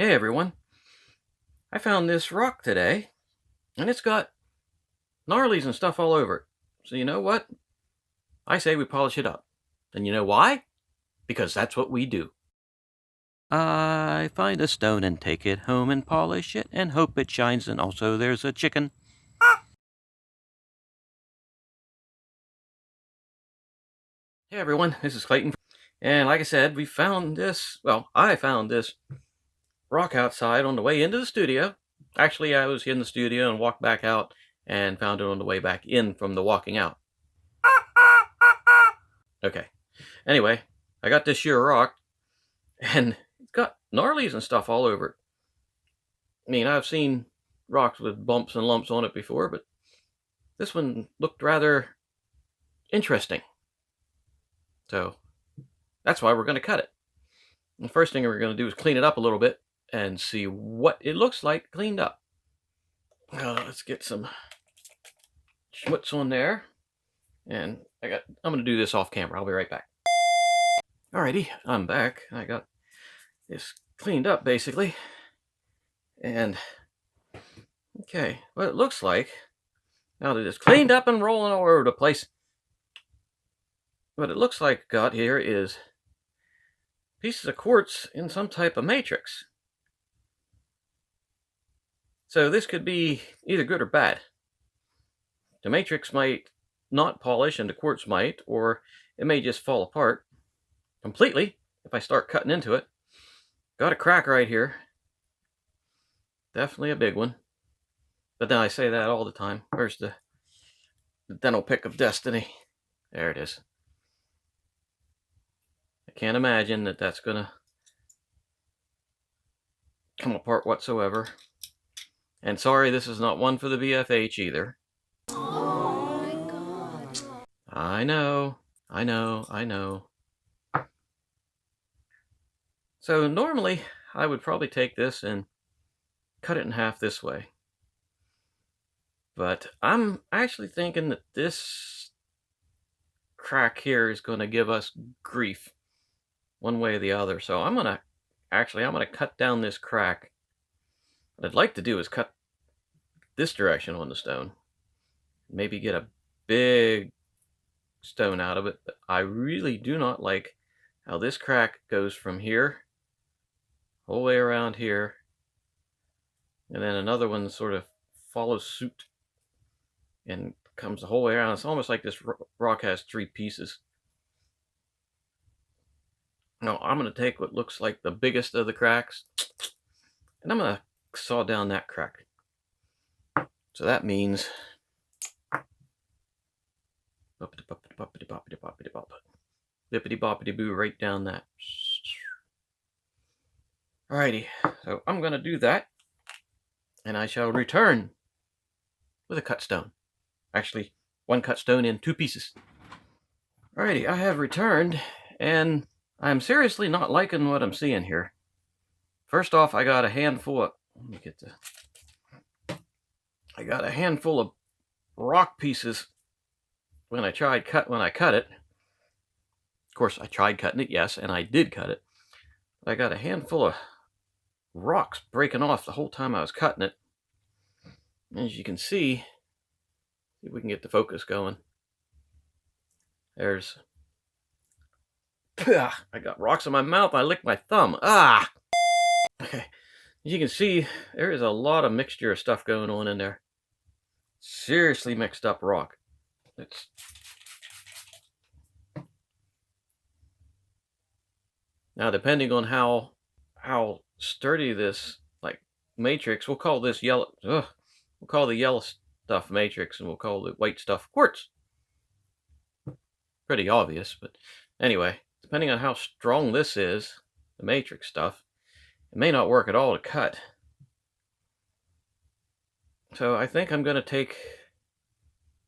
Hey everyone, I found this rock today, and it's got gnarlies and stuff all over it. So you know what? I say we polish it up. And you know why? Because that's what we do. I find a stone and take it home and polish it and hope it shines, and also there's a chicken. Hey everyone, this is Clayton. And like I said, we found this, I found this rock outside on the way into the studio. Actually, I was in the studio and walked back out and found it on the way back in from the walking out. Okay. Anyway, I got this sheer rock, and it's got gnarlies and stuff all over it. I mean, I've seen rocks with bumps and lumps on it before, but this one looked rather interesting. So that's why we're going to cut it. The first thing we're going to do is clean it up a little bit and see what it looks like cleaned up. Let's get some schmutz on there. And I'm going to do this off camera. I'll be right back. Alrighty, I'm back. I got this cleaned up basically. And okay, what it looks like, now that it's cleaned up and rolling all over the place, what it looks like got here is pieces of quartz in some type of matrix. So this could be either good or bad. The matrix might not polish and the quartz might, or it may just fall apart completely if I start cutting into it. Got a crack right here. Definitely a big one. But then I say that all the time. Where's the dental pick of destiny? There it is. I can't imagine that that's going to come apart whatsoever. And sorry, this is not one for the BFH either. Oh my god. I know. So normally I would probably take this and cut it in half this way. But I'm actually thinking that this crack here is going to give us grief one way or the other. So I'm going to cut down this crack. What I'd like to do is cut this direction on the stone. Maybe get a big stone out of it. But I really do not like how this crack goes from here all the way around here. And then another one sort of follows suit and comes the whole way around. It's almost like this rock has three pieces. Now I'm going to take what looks like the biggest of the cracks, and I'm going to saw down that crack. So that means bippity boppity boo right down that. Alrighty, so I'm going to do that, and I shall return with a cut stone. Actually, one cut stone in two pieces. Alrighty, I have returned, and I'm seriously not liking what I'm seeing here. First off, I got a handful of, I got a handful of rock pieces when I cut it. Of course, I tried cutting it, yes, and I did cut it. I got a handful of rocks breaking off the whole time I was cutting it. As you can see if we can get the focus going. There's, I got rocks in my mouth. I licked my thumb. Okay. As you can see, there is a lot of mixture of stuff going on in there. Seriously mixed up rock. It's now, depending on how sturdy this matrix, we'll call this yellow. We'll call the yellow stuff matrix, and we'll call the white stuff quartz. Pretty obvious, but anyway, depending on how strong this is, the matrix stuff, it may not work at all to cut. So I think I'm going to take,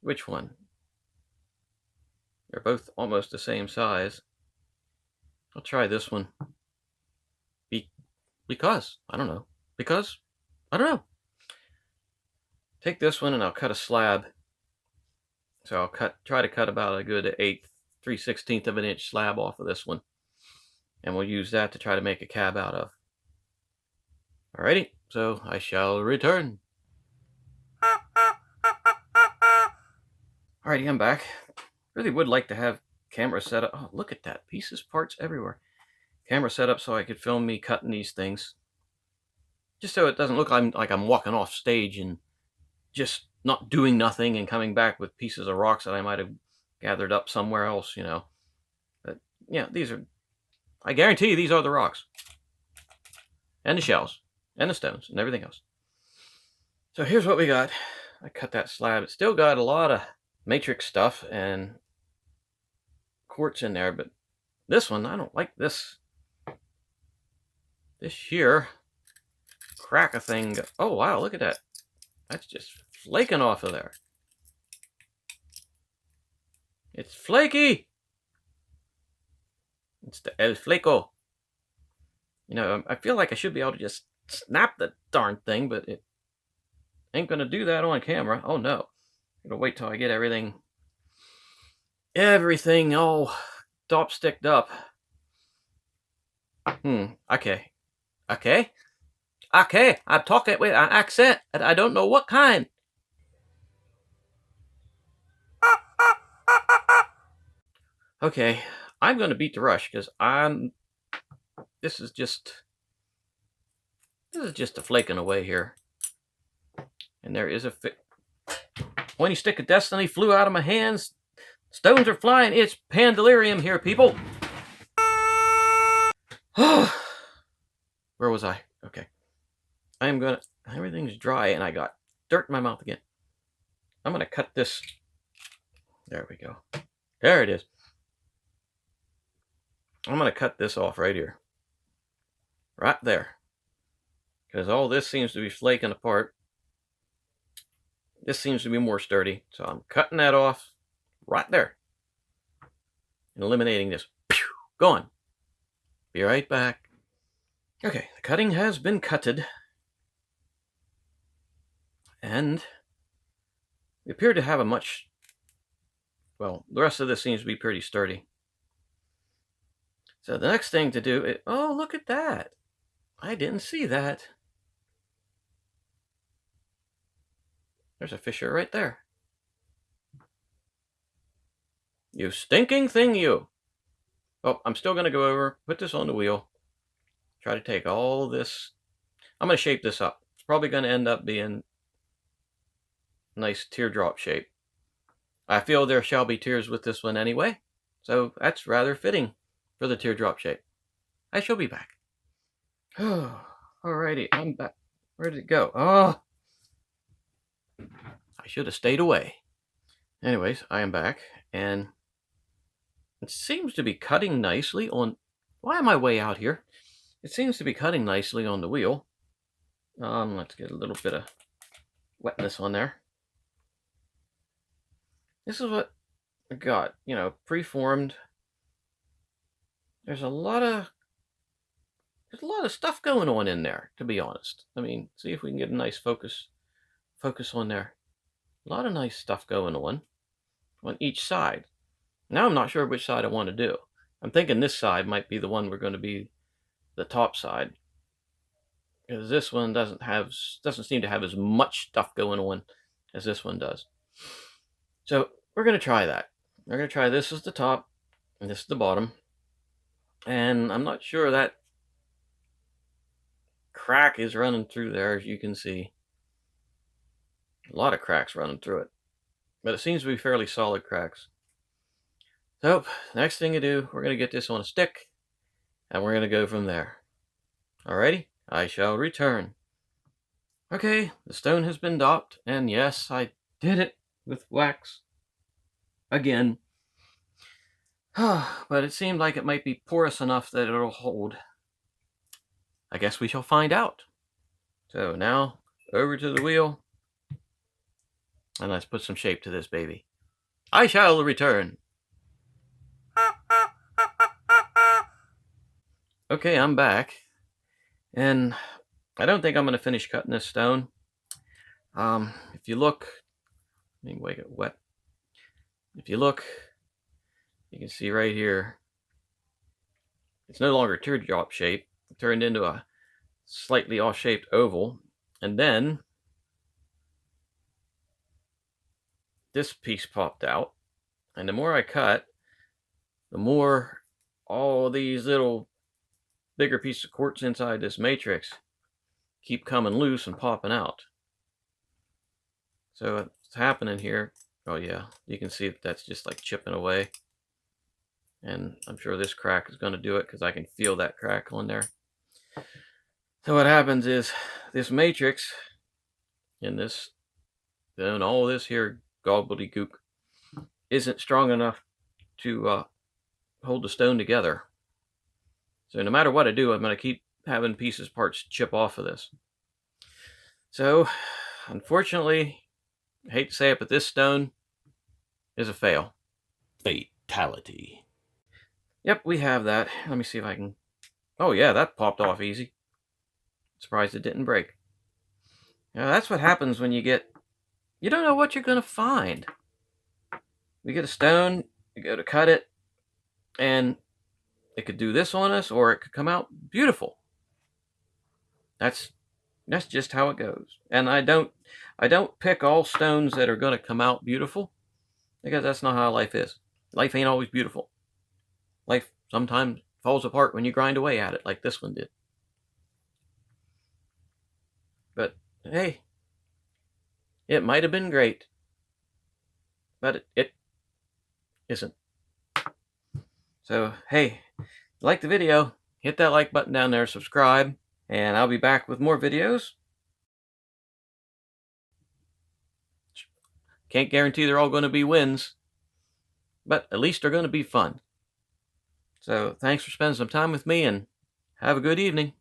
which one? They're both almost the same size. I'll try this one. Because I don't know. Take this one and I'll cut a slab. So I'll try to cut about a good 3/16 of an inch slab off of this one. And we'll use that to try to make a cab out of. Alrighty, so I shall return. Alrighty, I'm back. Really would like to have camera set up. Oh, look at that. Pieces, parts everywhere. Camera set up so I could film me cutting these things. Just so it doesn't look like I'm walking off stage and just not doing nothing and coming back with pieces of rocks that I might have gathered up somewhere else, you know. But yeah, I guarantee these are the rocks. And the shells. And the stones. And everything else. So here's what we got. I cut that slab. It's still got a lot of matrix stuff and quartz in there, but this one, I don't like this. This here crack a thing. Oh wow, look at that. That's just flaking off of there. It's flaky. It's the El Flaco. You know, I feel like I should be able to just snap the darn thing, but it ain't gonna do that on camera. Oh no. I'm gonna wait till I get everything all dopsticked up. Okay. I'm talking with an accent, and I don't know what kind. Okay, I'm gonna beat the rush because this is just a flaking away here, and there is a pointy stick of destiny flew out of my hands. Stones are flying. It's pandalirium here, people. Where was I? Okay. Everything's dry and I got dirt in my mouth again. I'm going to cut this. There we go. There it is. I'm going to cut this off right here. Right there. Because all this seems to be flaking apart. This seems to be more sturdy. So I'm cutting that off right there. And eliminating this. Gone. Be right back. Okay, the cutting has been cutted. And we appear to have the rest of this seems to be pretty sturdy. So the next thing to do is, oh, look at that. I didn't see that. There's a fissure right there. You stinking thing, you. Oh, I'm still going to go over, put this on the wheel, try to take all this. I'm going to shape this up. It's probably going to end up being a nice teardrop shape. I feel there shall be tears with this one anyway, so that's rather fitting for the teardrop shape. I shall be back. Alrighty, I'm back. Where did it go? Oh, I should have stayed away. Anyways, I am back, and it seems to be cutting nicely on... Why am I way out here? It seems to be cutting nicely on the wheel. Let's get a little bit of wetness on there. This is what I got, you know, preformed. There's a lot of stuff going on in there, to be honest. I mean, see if we can get a nice focus on there. A lot of nice stuff going on each side. Now I'm not sure which side I want to do. I'm thinking this side might be the one we're going to be the top side, because this one doesn't seem to have as much stuff going on as this one does. So we're going to try that. We're going to try this as the top and this is the bottom. And I'm not sure that crack is running through there, as you can see. A lot of cracks running through it, but it seems to be fairly solid cracks. So next thing to do, we're going to get this on a stick and we're going to go from there. Alrighty, I shall return. Okay, the stone has been dopped, and yes, I did it with wax again. But it seemed like it might be porous enough that it'll hold. I guess we shall find out. So now, over to the wheel, and let's put some shape to this baby. I shall return. Okay, I'm back. And I don't think I'm going to finish cutting this stone. If you look, let me make it wet. If you look, you can see right here, it's no longer teardrop shape. It turned into a slightly off-shaped oval. And then this piece popped out. And the more I cut, the more all these little bigger pieces of quartz inside this matrix keep coming loose and popping out. So what's happening here, oh yeah, you can see that that's just like chipping away. And I'm sure this crack is going to do it because I can feel that crackle in there. So what happens is this matrix in this, then all this here gobbledygook isn't strong enough to hold the stone together. So no matter what I do, I'm going to keep having parts chip off of this. So unfortunately, I hate to say it, but this stone is a fail. Fatality. Yep, we have that. Let me see if I can. Oh yeah, that popped off easy. Surprised it didn't break. Now that's what happens when you don't know what you're going to find. You get a stone, you go to cut it, and it could do this on us, or it could come out beautiful. That's just how it goes. And I don't pick all stones that are going to come out beautiful, because that's not how life is. Life ain't always beautiful. Life sometimes falls apart when you grind away at it, like this one did. But hey, it might have been great, but it isn't. So hey, if you like the video, hit that like button down there, subscribe, and I'll be back with more videos. Can't guarantee they're all going to be wins, but at least they're going to be fun. So thanks for spending some time with me, and have a good evening.